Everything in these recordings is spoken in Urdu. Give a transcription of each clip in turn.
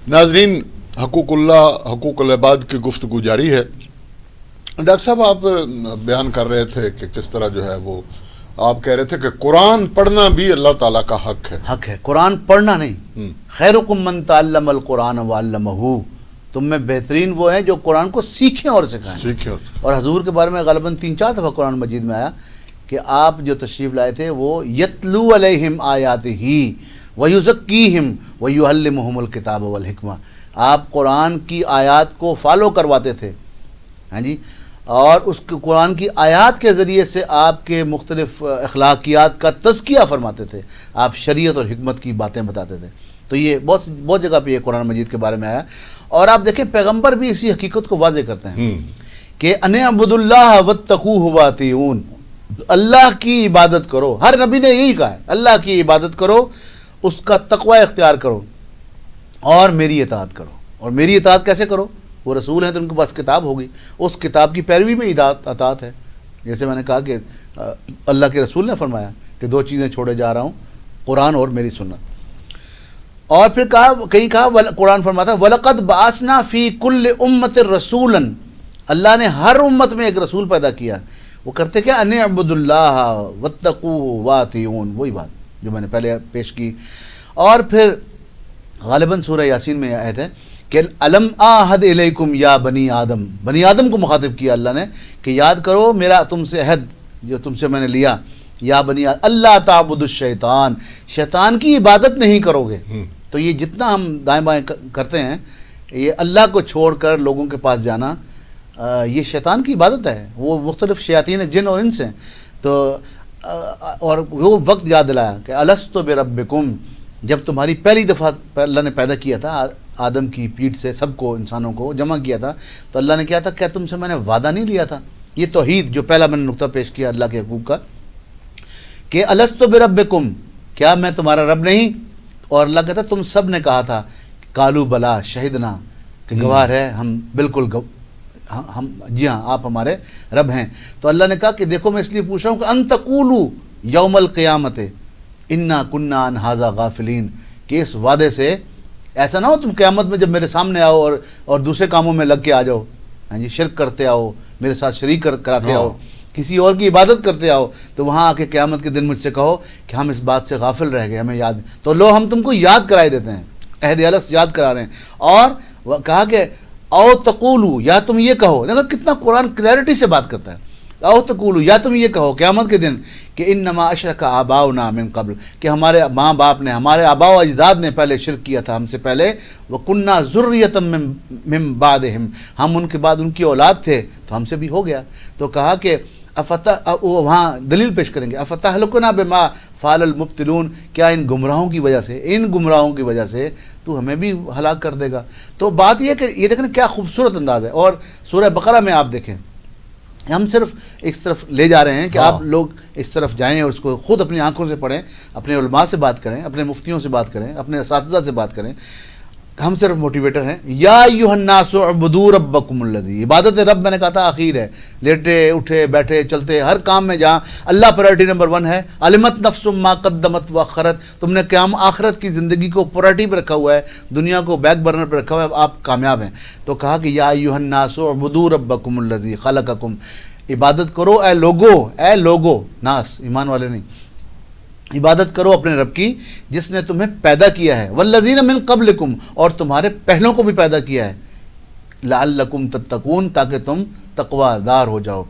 ناظرین، حقوق اللہ حقوق العباد کی گفتگو جاری ہے۔ ڈاکٹر صاحب، آپ بیان کر رہے تھے کہ کس طرح جو ہے وہ آپ کہہ رہے تھے کہ قرآن پڑھنا بھی اللہ تعالیٰ کا حق ہے۔ قرآن پڑھنا نہیں، خیرکم من تعلم القرآن وعلمہ، تم میں بہترین وہ ہیں جو قرآن کو سیکھیں اور سکھائیں۔ اور حضور کے بارے میں غالباً 3-4 دفعہ قرآن مجید میں آیا کہ آپ جو تشریف لائے تھے وہ یتلو علیہم آیاتہ ویزکیہم ویعلمہم الکتاب والحکمہ، آپ قرآن کی آیات کو فالو کرواتے تھے، ہاں جی، اور اس قرآن کی آیات کے ذریعے سے آپ کے مختلف اخلاقیات کا تزکیہ فرماتے تھے، آپ شریعت اور حکمت کی باتیں بتاتے تھے۔ تو یہ بہت جگہ پہ یہ قرآن مجید کے بارے میں آیا، اور آپ دیکھیں پیغمبر بھی اسی حقیقت کو واضح کرتے ہیں کہ ان اعبدوا اللہ واتقوہ واطیعون، اللہ کی عبادت کرو۔ ہر نبی نے یہی کہا ہے، اللہ کی عبادت کرو، اس کا تقوی اختیار کرو اور میری اطاعت کرو۔ اور میری اطاعت کیسے کرو؟ وہ رسول ہیں تو ان کے پاس کتاب ہوگی، اس کتاب کی پیروی میں اطاعت ہے۔ جیسے میں نے کہا کہ اللہ کے رسول نے فرمایا کہ 2 چیزیں چھوڑے جا رہا ہوں، قرآن اور میری سنت۔ اور پھر کہیں کہا قرآن فرماتا ہے وَلَقَدْ بَعَثْنَا فِي كُلِّ أُمَّةٍ رَسُولًا، اللہ نے ہر امت میں ایک رسول پیدا کیا۔ وہ کرتے کیا؟ أَنِ اعْبُدُوا اللَّهَ وَاتَّقُوهُ وَأَطِیعُونِ، وہی بات جو میں نے پہلے پیش کی۔ اور پھر غالباً سورہ یاسین میں آیت ہے کہ الم آہد الیکم یا بنی آدم، بنی آدم کو مخاطب کیا اللہ نے کہ یاد کرو میرا تم سے عہد جو تم سے میں نے لیا، یا بنی آدم اللہ تعبدوا الشیطان، شیطان کی عبادت نہیں کرو گے۔ تو یہ جتنا ہم دائیں بائیں کرتے ہیں، یہ اللہ کو چھوڑ کر لوگوں کے پاس جانا، یہ شیطان کی عبادت ہے۔ وہ مختلف شیاطین جن اور انس ہیں۔ تو اور وہ وقت یاد دلایا کہ الست بربکم، جب تمہاری پہلی دفعہ اللہ نے پیدا کیا تھا، آدم کی پیٹھ سے سب کو، انسانوں کو جمع کیا تھا، تو اللہ نے کیا تھا، کیا تم سے میں نے وعدہ نہیں لیا تھا؟ یہ توحید جو پہلا میں نے نقطہ پیش کیا اللہ کے حقوق کا، کہ الست بربکم، کیا میں تمہارا رب نہیں؟ اور اللہ کہتا تم سب نے کہا تھا، قالوا بلا شہدنا، کہ گواہ ہے ہم، بالکل ہم، جی ہاں آپ ہمارے رب ہیں۔ تو اللہ نے کہا کہ دیکھو میں اس لیے پوچھ رہا ہوں کہ ان تقولوا یوم القیامت انا کنا عن ھذا غافلین، کہ اس وعدے سے ایسا نہ ہو تم قیامت میں جب میرے سامنے آؤ اور دوسرے کاموں میں لگ کے آ جاؤ، ہاں جی، شرک کرتے آؤ، میرے ساتھ شریک کراتے آؤ، کسی اور کی عبادت کرتے آؤ، تو وہاں آ کے قیامت کے دن مجھ سے کہو کہ ہم اس بات سے غافل رہ گئے، ہمیں یاد، تو لو ہم تم کو یاد کرائے دیتے ہیں، عہد الست یاد کرا رہے ہیں۔ اور کہا کہ او تقولو، یا تم یہ کہو، دیکھو کتنا قرآن کلیئرٹی سے بات کرتا ہے، او تقولو، یا تم یہ کہو قیامت کے دن کہ انما اشرک آباؤنا من قبل، کہ ہمارے ماں باپ نے، ہمارے آباء و اجداد نے پہلے شرک کیا تھا ہم سے پہلے، وَكُنَّا ذُرِّيَّةً مِّن بَعْدِهِمْ، ہم ان کے بعد ان کی اولاد تھے تو ہم سے بھی ہو گیا۔ تو کہا کہ وہاں دلیل پیش کریں گے، اَفَتَهْلِكُنَا بِمَا فَعَلَ الْمُبْطِلُونَ، کیا ان گمراہوں کی وجہ سے، ان گمراہوں کی وجہ سے تو ہمیں بھی ہلاک کر دے گا۔ تو بات یہ کہ یہ دیکھیں کیا خوبصورت انداز ہے۔ اور سورہ بقرہ میں آپ دیکھیں، ہم صرف اس طرف لے جا رہے ہیں کہ آپ لوگ اس طرف جائیں اور اس کو خود اپنی آنکھوں سے پڑھیں، اپنے علماء سے بات کریں، اپنے مفتیوں سے بات کریں، اپنے اساتذہ سے بات کریں، ہم صرف موٹیویٹر ہیں۔ یا ایھا الناس اعبدوا ربکم الذی، عبادت رب میں نے کہا تھا آخر ہے، لیٹے اٹھے بیٹھے چلتے ہر کام میں جہاں اللہ پرائرٹی نمبر 1 ہے۔ علمت نفس ما قدمت واخرت، تم نے قیام آخرت کی زندگی کو پرائرٹی پہ رکھا ہوا ہے، دنیا کو بیک برنر پہ رکھا ہوا ہے، آپ کامیاب ہیں۔ تو کہا کہ یا ایھا الناس اعبدوا ربکم الذی خلقکم، عبادت کرو اے لوگو، ناس ایمان والے نہیں، عبادت کرو اپنے رب کی جس نے تمہیں پیدا کیا ہے، والذین من قبلکم، اور تمہارے پہلوں کو بھی پیدا کیا ہے، لعلکم تتقون، تاکہ تم تقوی دار ہو جاؤ۔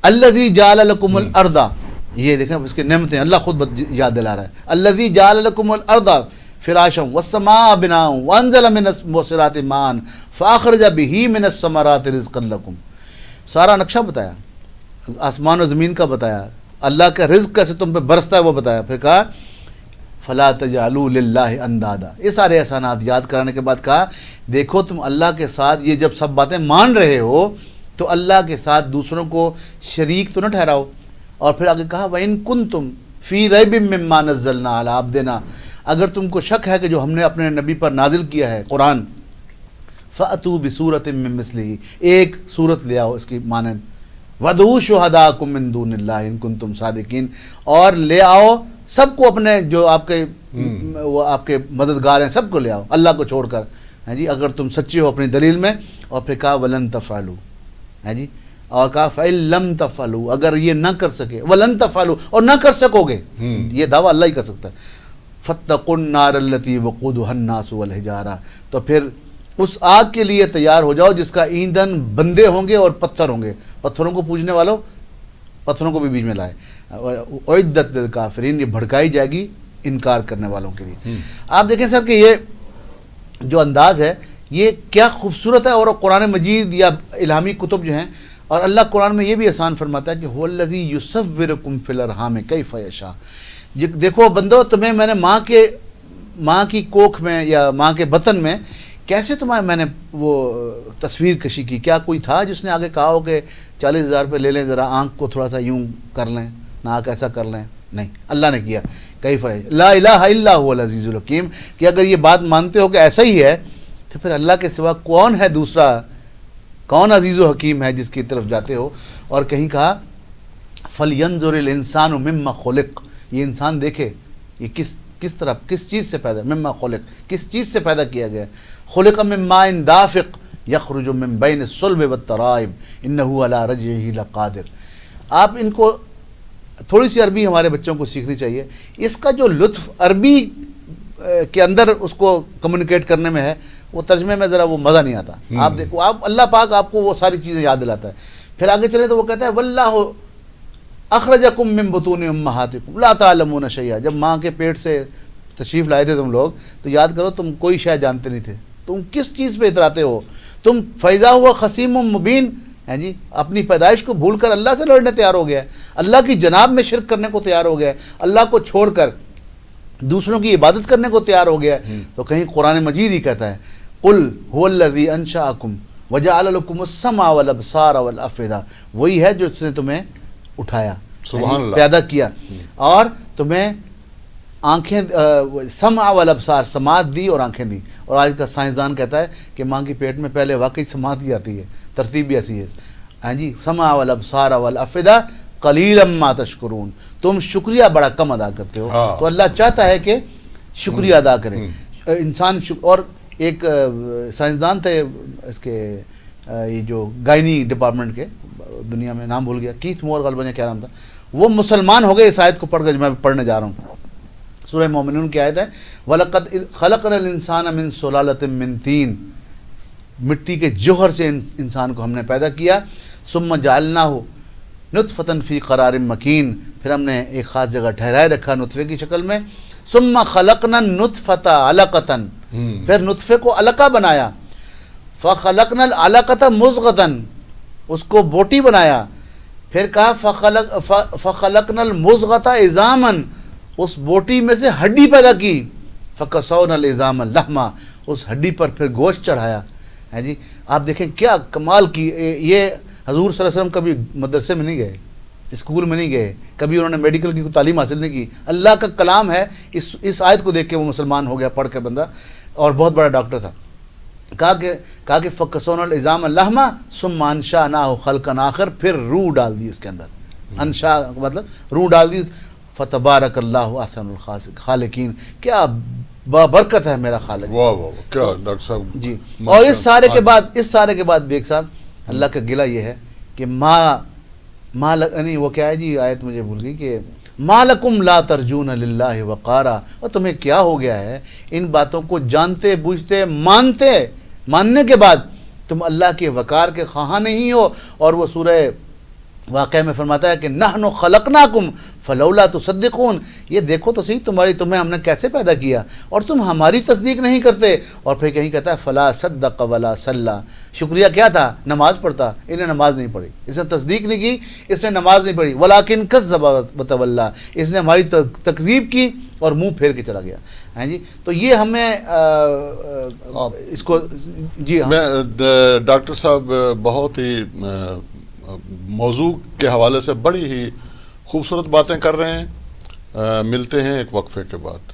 الذی جعل لکم الارض، یہ دیکھیں اس کے نعمتیں اللہ خود یاد دلا رہا ہے، الذی جعل لکم الارض فراشا والسماء بناء وانزل من المعصرات ماء فاخرج به من الثمرات رزقا لکم، سارا نقشہ بتایا، آسمان و زمین کا بتایا، اللہ کا رزق کیسے تم پہ برستا ہے وہ بتایا، پھر کہا فلا تجعلوا للہ اندادا، یہ سارے احسانات یاد کرانے کے بعد کہا دیکھو تم اللہ کے ساتھ یہ جب سب باتیں مان رہے ہو تو اللہ کے ساتھ دوسروں کو شریک تو نہ ٹھہراؤ۔ اور پھر آگے کہا وَإِن كُنتُمْ فِي رَيْبٍ مِّمَّا نَزَّلْنَا عَلَىٰ عَبْدِنَا، اگر تم کو شک ہے کہ جو ہم نے اپنے نبی پر نازل کیا ہے قرآن، فَأْتُوا بِسُورَةٍ مِّن مِّثْلِهِ، ایک صورت لے آؤ اس کی مانند، وَادْعُوا شُهَدَاءَكُم مِّن دُونِ اللَّهِ إِن كُنتُم صَادِقِينَ، اور لے آؤ سب کو اپنے جو آپ کے مددگار ہیں سب کو لے آؤ اللہ کو چھوڑ کر، ہیں جی اگر تم سچے ہو اپنی دلیل میں، اور پھر کہا ولن تفعلوا، ہیں جی اور کہا فَإِن لَمْ تَفْعَلُوا، اگر یہ نہ کر سکے، وَلَن تَفْعَلُوا اور نہ کر سکو گے، یہ دعویٰ اللہ ہی کر سکتا ہے، فَاتَّقُوا النَّارَ الَّتِي وَقُودُهَا النَّاسُ وَالْحِجَارَةُ، تو پھر اس آگ کے لیے تیار ہو جاؤ جس کا ایندھن بندے ہوں گے اور پتھر ہوں گے، پتھروں کو پوجنے والوں پتھروں کو بھی بیچ میں لائے، اعدت للکافرین، یہ بھڑکائی جائے گی انکار کرنے والوں کے لیے۔ آپ دیکھیں سر کہ یہ جو انداز ہے یہ کیا خوبصورت ہے، اور قرآن مجید یا الہامی کتب جو ہیں، اور اللہ قرآن میں یہ بھی احسان فرماتا ہے کہ هو الذی یصورکم فی الارحام کیف یشاء، دیکھو بندو تمہیں میں نے ماں کی کوکھ میں یا ماں کے بطن میں کیسے تمہیں میں نے وہ تصویر کشی کی، کیا کوئی تھا جس نے آگے کہا ہو کہ 40,000 روپے لے لیں، ذرا آنکھ کو تھوڑا سا یوں کر لیں، ناک ایسا کر لیں؟ نہیں، اللہ نے کیا۔ کیف لا الہ الا هو العزیز الحکیم، کہ اگر یہ بات مانتے ہو کہ ایسا ہی ہے تو پھر اللہ کے سوا کون ہے دوسرا، کون عزیز و حکیم ہے جس کی طرف جاتے ہو؟ اور کہیں کہا فَلْيَنْظُرِ الْإِنسَانُ مِمَّا خُلِقَ، یہ انسان دیکھے یہ کس طرح کس چیز سے پیدا، مما خلق کس چیز سے پیدا کیا گیا، خلق من ماء دافق یخرج من بین الصلب والترائب انہ علی رجعہ لقادر۔ آپ ان کو تھوڑی سی عربی ہمارے بچوں کو سیکھنی چاہیے، اس کا جو لطف عربی کے اندر اس کو کمیونیکیٹ کرنے میں ہے، وہ ترجمے میں ذرا وہ مزہ نہیں آتا۔ آپ دیکھو، آپ اللہ پاک آپ کو وہ ساری چیزیں یاد دلاتا ہے۔ پھر آگے چلے تو وہ کہتا ہے واللہ اخرجکم من بطون امہاتکم لا تعلمون شیئا، جب ماں کے پیٹ سے تشریف لائے تھے تم لوگ تو یاد کرو تم کوئی شے جانتے نہیں تھے، تم کس چیز پہ اتراتے ہو، تم فیضا ہوا خصیم مبین، ہیں جی اپنی پیدائش کو بھول کر اللہ سے لڑنے تیار ہو گیا ہے، اللہ کی جناب میں شرک کرنے کو تیار ہو گیا ہے، اللہ کو چھوڑ کر دوسروں کی عبادت کرنے کو تیار ہو گیا ہے۔ تو کہیں قرآن مجید ہی کہتا ہے قل هو الذی انشأکم وجعل لکم السمع والابصار والافئدہ، وہی ہے جو اس نے تمہیں اٹھایا، سبحان اللہ، پیدا کیا اور تمہیں آنکھیں سمع والابصار، سماعت دی اور آنکھیں دی۔ اور آج کا سائنسدان کہتا ہے کہ ماں کے پیٹ میں پہلے واقعی سماعت ہی آتی ہے، ترتیب بھی ایسی ہے، ہاں جی سمع والابصار والافئدہ قلیلا ما تشکرون، تم شکریہ بڑا کم ادا کرتے ہو۔ تو اللہ چاہتا ہے کہ شکریہ ادا کریں انسان۔ اور ایک سائنسدان تھے اس کے یہ جو گائنی ڈپارٹمنٹ کے، دنیا میں نام بھول گیا، کیتھ مور غالباً کیا نام تھا، وہ مسلمان ہو گئے اس آیت کو پڑھ کر، میں پڑھنے جا رہا ہوں، سورہ مومنون کی آیت ہے وَلَقَدْ خَلَقْنَا الْإِنسَانَ مِنْ سُلَالَةٍ مِنْ طِينٍ، مٹی کے جوہر سے انسان کو ہم نے پیدا کیا، ثُمَّ جَعَلْنَاهُ نُطْفَةً فِي قَرَارٍ مَكِينٍ، پھر ہم نے ایک خاص جگہ ٹھہرائے رکھا نطفے کی شکل میں، ثُمَّ خَلَقْنَا النُّطْفَةَ عَلَقَةً، پھر نطفے کو علقہ بنایا، فَخَلَقْنَا الْعَلَقَةَ مُضْغَةً، اس کو بوٹی بنایا، پھر کہا فَخَلَقْنَا الْمُضْغَةَ عِظَامًا، اس بوٹی میں سے ہڈی پیدا کی، فَكَسَوْنَا الْعِظَامَ لَحْمًا، اس ہڈی پر پھر گوشت چڑھایا، ہے جی۔ آپ دیکھیں کیا کمال کی، یہ حضور صلی اللہ علیہ وسلم کبھی مدرسے میں نہیں گئے، اسکول میں نہیں گئے، کبھی انہوں نے میڈیکل کی کوئی تعلیم حاصل نہیں کی، اللہ کا کلام ہے، اس آیت کو دیکھ کے وہ مسلمان ہو گیا پڑھ کے بندہ، اور بہت بڑا ڈاکٹر تھا۔ کہا کہ فَكَسَوْنَا الْعِظَامَ لَحْمًا ثُمَّ أَنشَأْنَاهُ خَلْقًا آخر، پھر روح ڈال دی اس کے اندر، انشاء مطلب روح ڈال دی، فَتَبَارَكَ اللَّهُ أَحْسَنُ الْخَالِقِينَ، کیا بابرکت ہے میرا خالق۔ واہ واہ، کیا ڈاکٹر صاحب جی۔ اور اس سارے کے بعد بیگ صاحب اللہ کا گلہ یہ ہے کہ نہیں وہ کیا ہے جی، آیت مجھے بھول گئی کہ مَا لَكُمْ لَا تَرْجُونَ لِلَّهِ وَقَارًا، اور تمہیں کیا ہو گیا ہے ان باتوں کو جانتے بوجھتے ماننے کے بعد تم اللہ کے وقار کے خواہاں نہیں ہو۔ اور وہ سورہ واقعہ میں فرماتا ہے کہ نحن خلقناکم فلولا تصدقون، یہ دیکھو تو صحیح تمہیں ہم نے کیسے پیدا کیا اور تم ہماری تصدیق نہیں کرتے۔ اور پھر کہیں کہتا ہے فلا صدق ولا صلی، شکریہ کیا تھا، نماز پڑھتا، انہیں نماز نہیں پڑھی، اس نے تصدیق نہیں کی، اس نے نماز نہیں پڑھی، ولیکن کذب وتولی، اس نے ہماری تکذیب کی اور منہ پھیر کے چلا گیا، ہیں جی۔ تو یہ ہمیں اس کو جی ہاں ڈاکٹر صاحب بہت ہی موضوع کے حوالے سے بڑی ہی خوبصورت باتیں کر رہے ہیں، ملتے ہیں ایک وقفے کے بعد۔